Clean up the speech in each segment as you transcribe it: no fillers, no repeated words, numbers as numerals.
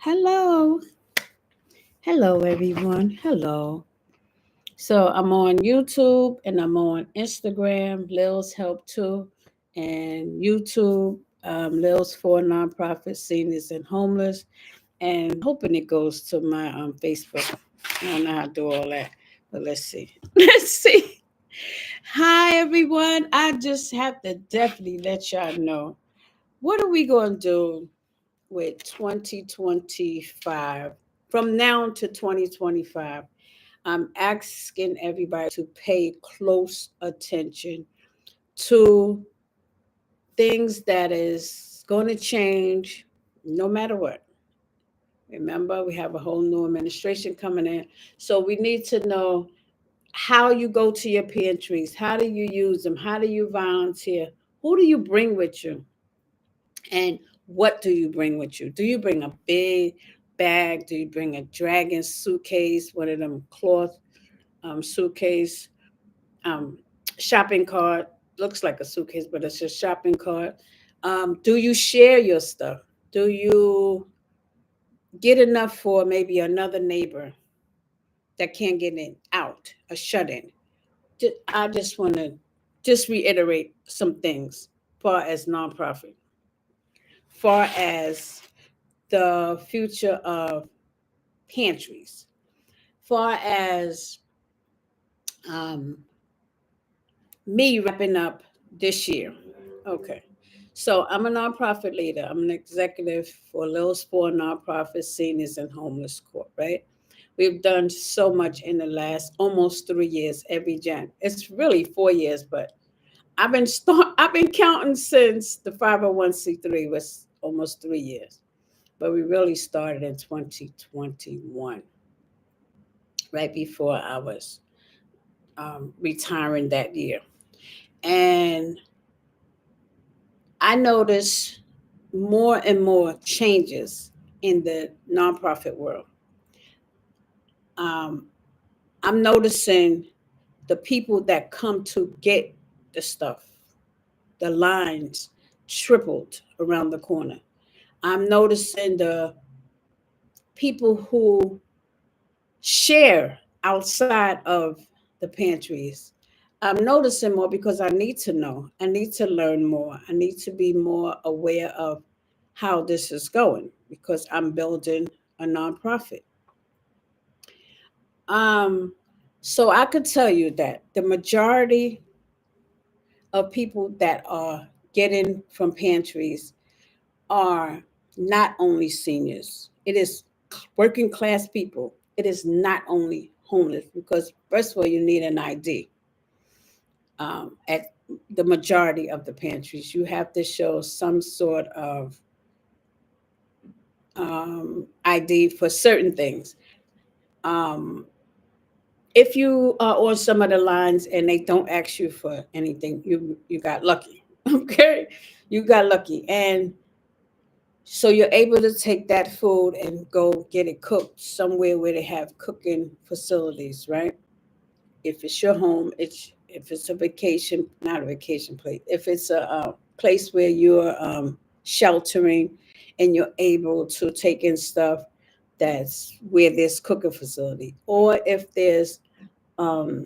Hello. Hello, everyone. Hello. So I'm on YouTube and I'm on Instagram, Lil's Help Too, and YouTube, Lil's for Nonprofit Seniors and Homeless, and hoping it goes to my Facebook. I don't know how to do all that, but let's see. Let's see. Hi, everyone. I just have to definitely let y'all know what are we going to do with 2025 from now to 2025. I'm asking everybody to pay close attention to things that is going to change no matter what. Remember, we have a whole new administration coming in. So we need to know how you go to your pantries, how do you use them, how do you volunteer, who do you bring with you, and what do you bring with you? Do you bring a big bag? Do you bring a dragon suitcase, one of them cloth suitcase, um, shopping cart? Looks like a suitcase, but it's a shopping cart. Do you share your stuff? Do you get enough for maybe another neighbor that can't get in out, a shut in? I just want to just reiterate some things far as nonprofit, far as the future of pantries, far as um, me wrapping up this year. Okay. So I'm a nonprofit leader. I'm an executive for Little Sport Nonprofit Seniors and Homeless Corp, right? We've done so much in the last almost 3 years every Jan. It's really 4 years, but I've been counting since the 501c3 was almost 3 years. But we really started in 2021, right before I was retiring that year. And I noticed more and more changes in the nonprofit world. Um, I'm noticing the people that come to get the stuff, the lines tripled around the corner. I'm noticing the people who share outside of the pantries. I'm noticing more because I need to know. I need to learn more. I need to be more aware of how this is going because I'm building a nonprofit. Um, so I could tell you that the majority of people that are getting from pantries are not only seniors. It is working class people. It is not only homeless because first of all, you need an ID. At the majority of the pantries, you have to show some sort of ID for certain things. Um, if you are on some of the lines and they don't ask you for anything, you got lucky. Okay, you got lucky, and so you're able to take that food and go get it cooked somewhere where they have cooking facilities, right? If it's your home, it's if it's a vacation, not a vacation place. If it's a place where you're sheltering and you're able to take in stuff that's where there's cooking facility, or if there's um,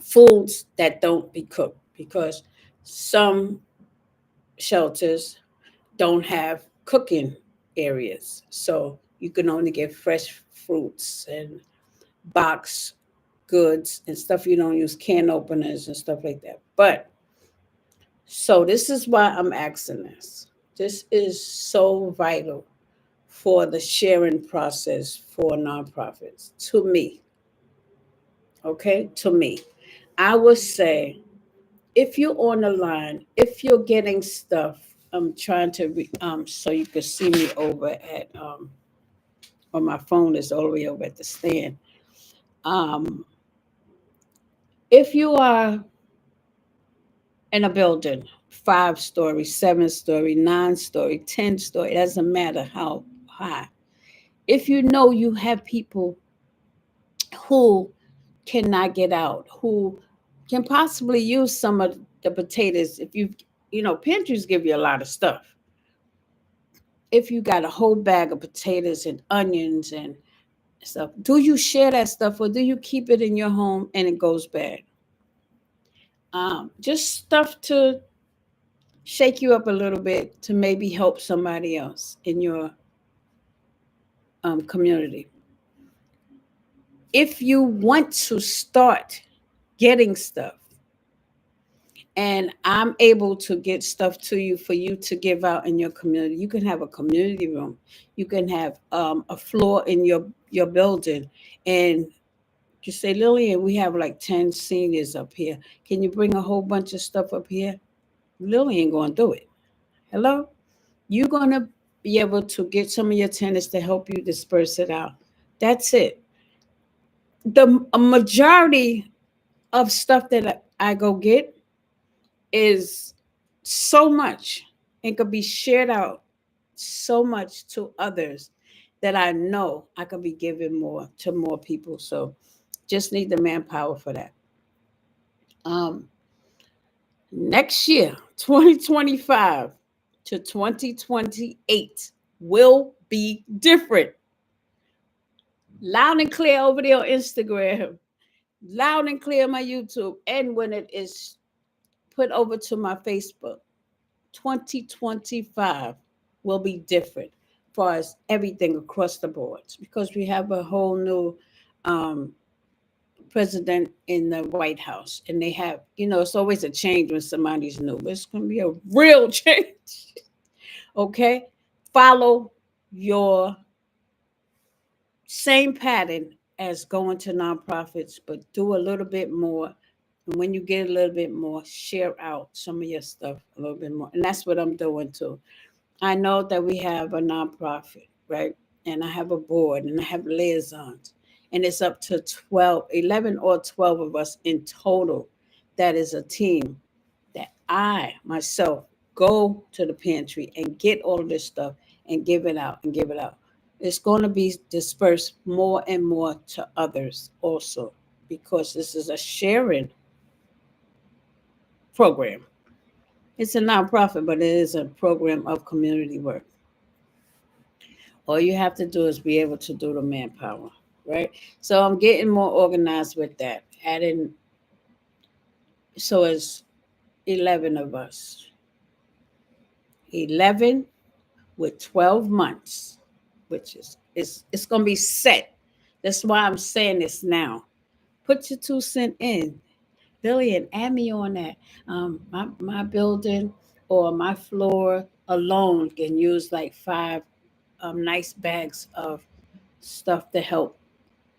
foods that don't be cooked, because some shelters don't have cooking areas. So you can only get fresh fruits and box goods and stuff. You don't use can openers and stuff like that. But so this is why I'm asking this. This is so vital for the sharing process for nonprofits. To me, okay, to me, I would say if you're on the line, if you're getting stuff, I'm trying to so you can see me over at on my phone is all the way over at the stand. Um, if you are in a building, 5 story, 7 story, 9 story, 10 story, it doesn't matter how high. If you know you have people who cannot get out, who can possibly use some of the potatoes, if you pantries give you a lot of stuff. if you got a whole bag of potatoes and onions and stuff, do you share that stuff or do you keep it in your home and it goes bad? Just stuff to shake you up a little bit to maybe help somebody else in your community. If you want to start getting stuff, and I'm able to get stuff to you for you to give out in your community. You can have a community room. You can have a floor in your building, and you say, Lillian, we have like 10 seniors up here. Can you bring a whole bunch of stuff up here? Lillian ain't gonna do it. Hello, you're gonna be able to get some of your tenants to help you disperse it out. That's it. The a majority of stuff that I go get is so much and could be shared out so much to others that I know I could be giving more to more people. So just need the manpower for that. Um, Next year, 2025 to 2028 will be different. Loud and clear over there on Instagram, loud and clear on my YouTube, and when it is put over to my Facebook. 2025 will be different for us everything across the boards because we have a whole new um, president in the White House, and they have, it's always a change when somebody's new, but it's going to be a real change. Okay, follow your same pattern as going to nonprofits, but do a little bit more. And when you get a little bit more, share out some of your stuff a little bit more. And that's what I'm doing too. I know that we have a nonprofit, right? And I have a board and I have liaisons. And it's up to 12, 11 or 12 of us in total. That is a team that I myself go to the pantry and get all of this stuff and give it out and give it out. It's going to be dispersed more and more to others also because this is a sharing program. It's a nonprofit, but it is a program of community work. All you have to do is be able to do the manpower, right? So I'm getting more organized with that. Adding, so it's 11 of us, 11 with 12 months, which is it's gonna be set. That's why I'm saying this now. Put your 2 cents in, Billy, and add me on that. My building or my floor alone can use like 5 nice bags of stuff to help.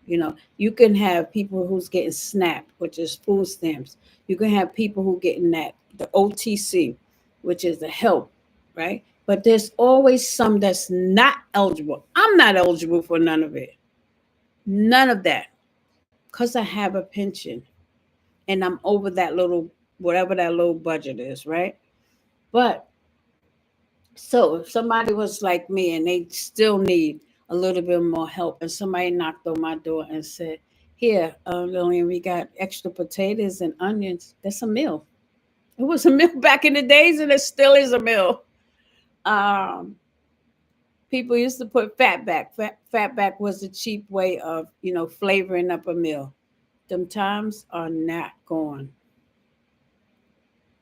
You can have people who's getting SNAP, which is food stamps. You can have people who getting that the OTC, which is the help, right? But there's always some that's not eligible. I'm not eligible for none of it, none of that, because I have a pension and I'm over that little whatever that little budget is, right? But so if somebody was like me and they still need a little bit more help, and somebody knocked on my door and said, "Here, Lillian, we got extra potatoes and onions." That's a meal. It was a meal back in the days, and it still is a meal. Um, People used to put fat back. Fat back was a cheap way of flavoring up a meal. Them times are not gone.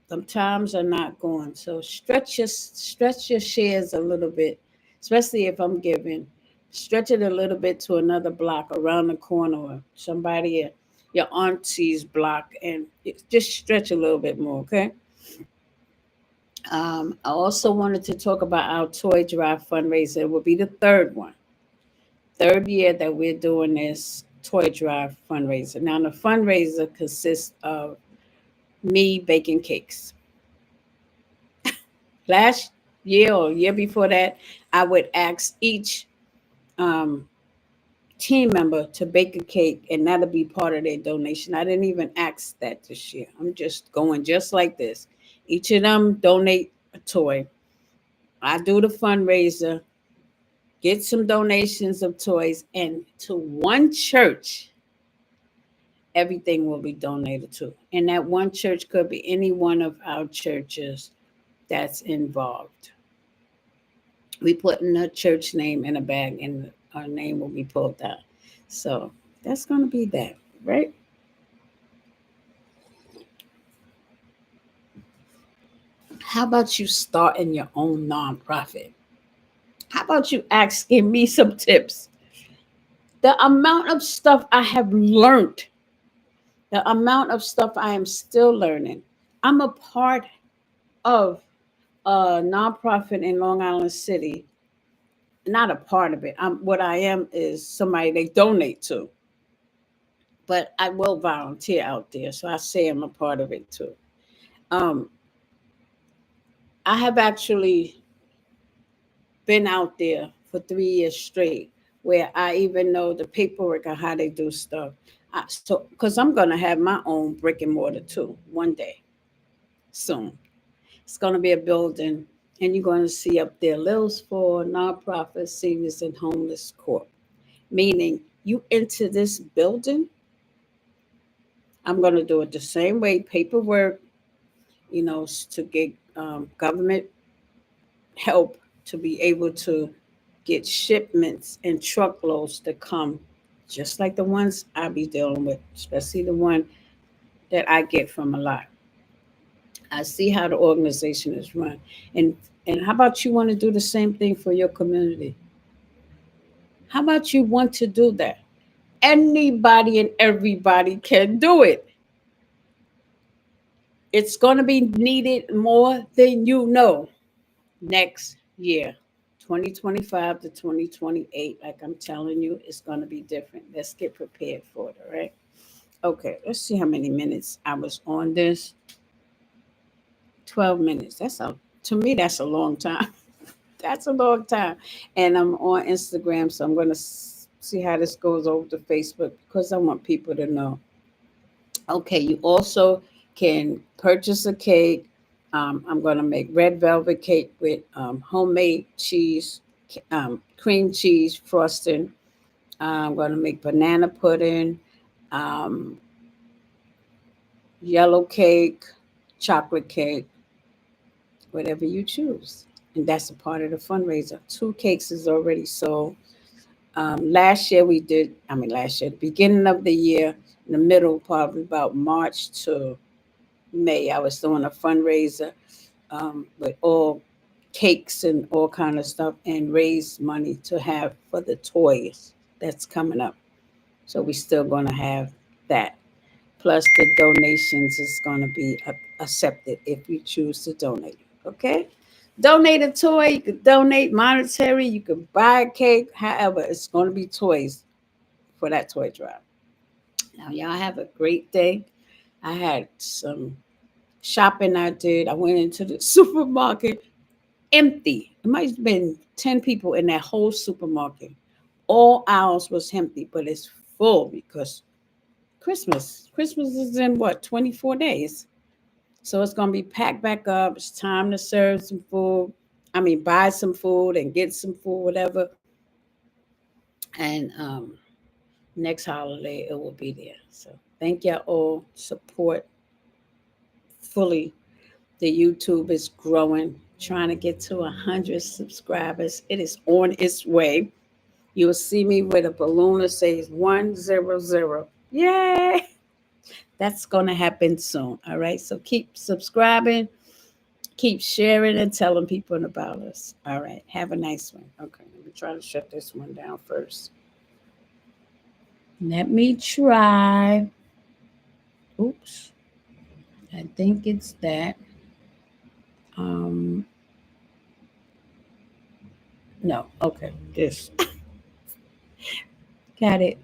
Sometimes are not going. So stretch your shares a little bit, especially if I'm giving. Stretch it a little bit to another block around the corner or somebody at your auntie's block and just stretch a little bit more, okay? I also wanted to talk about our toy drive fundraiser. It will be the third one, third year that we're doing this toy drive fundraiser. Now, the fundraiser consists of me baking cakes. Last year or year before that, I would ask each um, team member to bake a cake, and that'll be part of their donation. I didn't even ask that this year. I'm just going just like this. Each of them donate a toy. I do the fundraiser, get some donations of toys, and to one church, everything will be donated to. And that one church could be any one of our churches that's involved. We putting a church name in a bag, and our name will be pulled out. So that's gonna be that, right? How about you starting your own nonprofit? How about you asking me some tips? The amount of stuff I have learned, the amount of stuff I am still learning. I'm a part of a nonprofit in Long Island City. Not a part of it. What I am is somebody they donate to, but I will volunteer out there. So I say I'm a part of it too. Um, I have actually been out there for 3 years straight, where I even know the paperwork and how they do stuff. So, because I'm gonna have my own brick and mortar too one day soon. It's gonna be a building, and you're gonna see up there Lils for Nonprofit Seniors and Homeless Corp. Meaning, you enter this building, I'm gonna do it the same way, paperwork, to get government help to be able to get shipments and truckloads to come, just like the ones I be dealing with, especially the one that I get from a lot. I see how the organization is run. And how about you want to do the same thing for your community? How about you want to do that? Anybody and everybody can do it. It's going to be needed more than you know next year. 2025 to 2028, like I'm telling you, it's going to be different. Let's get prepared for it, all right? Okay, let's see how many minutes I was on this. 12 minutes. To me, that's a long time. That's a long time. And I'm on Instagram, so I'm going to see how this goes over to Facebook because I want people to know. Okay, you also can purchase a cake. I'm going to make red velvet cake with homemade cheese, cream cheese frosting. I'm going to make banana pudding, um, yellow cake, chocolate cake, whatever you choose. And that's a part of the fundraiser. 2 cakes is already sold. Last year we did, last year, the beginning of the year, in the middle, probably about March to May, I was doing a fundraiser with all cakes and all kind of stuff and raise money to have for the toys that's coming up. So we still going to have that. Plus the donations is going to be accepted if you choose to donate. Okay? Donate a toy. You could donate monetary. You could buy a cake. However, it's going to be toys for that toy drive. Now, y'all have a great day. I had some shopping I did. I went into the supermarket empty. It might have been 10 people in that whole supermarket. All aisles was empty, but it's full because Christmas. Christmas is in what, 24 days. So it's going to be packed back up. It's time to serve some food. Buy some food and get some food, whatever. And next holiday, it will be there. So thank y'all all. Support fully. The YouTube is growing, trying to get to 100 subscribers. It is on its way. You'll see me with a balloon that says 100. Yay! That's going to happen soon. All right. So keep subscribing, keep sharing, and telling people about us. All right. Have a nice one. Okay. Let me try to shut this one down first. Let me try. Oops. I think it's that. Um, no. Okay. This. Got it.